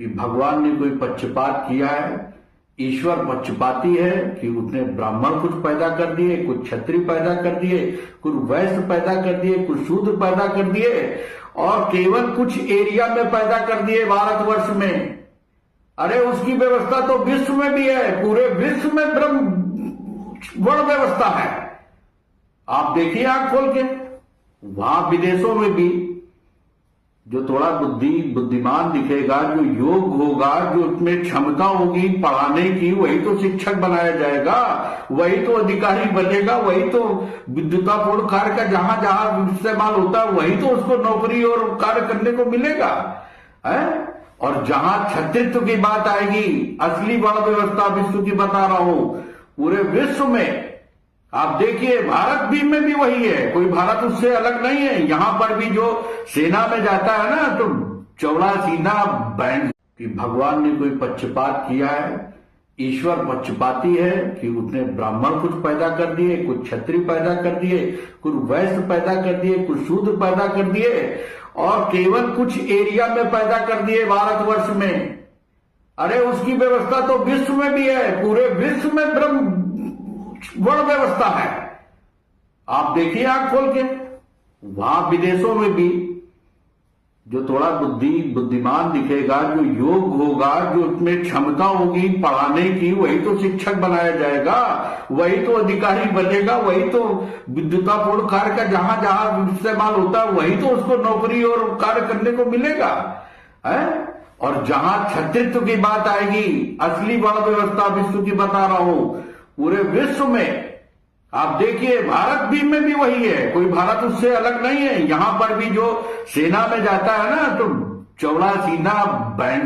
कि भगवान ने कोई पक्षपात किया है, ईश्वर पक्षपाती है कि उसने ब्राह्मण कुछ पैदा कर दिए, कुछ क्षत्रिय पैदा कर दिए, कुछ वैश्य पैदा कर दिए, कुछ शूद्र पैदा कर दिए और केवल कुछ एरिया में पैदा कर दिए भारतवर्ष में। अरे उसकी व्यवस्था तो विश्व में भी है, पूरे विश्व में वर्ण व्यवस्था है। आप देखिए आंख खोल के, वहां विदेशों में भी जो थोड़ा बुद्धिमान दिखेगा, जो योग होगा, जो उसमें क्षमता होगी पढ़ाने की, वही तो शिक्षक बनाया जाएगा, वही तो अधिकारी बनेगा, वही तो विद्युतापूर्ण कार्य का जहां जहां इस्तेमाल होता है वही तो उसको नौकरी और कार्य करने को मिलेगा है। और जहां छत्रित्व की बात आएगी, असली वर्ण व्यवस्था विश्व की बता रहा हूं, पूरे विश्व में आप देखिए भारत भी में भी वही है, कोई भारत उससे अलग नहीं है। यहां पर भी जो सेना में जाता है ना, तो चौड़ा सीना बैंड कि भगवान ने कोई पक्षपात किया है, ईश्वर पक्षपाती है कि उसने ब्राह्मण कुछ पैदा कर दिए, कुछ क्षत्रिय पैदा कर दिए, कुछ वैश्य पैदा कर दिए, कुछ शूद्र पैदा कर दिए और केवल कुछ एरिया में पैदा कर दिए भारतवर्ष में। अरे उसकी व्यवस्था तो विश्व में भी है, पूरे विश्व में वर्ण व्यवस्था है। आप देखिए आंख खोल के, वहां विदेशों में भी जो थोड़ा बुद्धिमान दिखेगा, जो योग होगा, जो उसमें क्षमता होगी पढ़ाने की, वही तो शिक्षक बनाया जाएगा, वही तो अधिकारी बनेगा, वही तो विद्युतापूर्ण कार्य का जहां जहां इस्तेमाल होता है वही तो उसको नौकरी और कार्य करने को मिलेगा है। और जहां छत्रित्व की बात आएगी, असली वर्ण व्यवस्था विश्व की बता रहा हूं, पूरे विश्व में आप देखिए भारत भी में भी वही है, कोई भारत उससे अलग नहीं है। यहां पर भी जो सेना में जाता है ना, तो चौड़ा सीना बैंड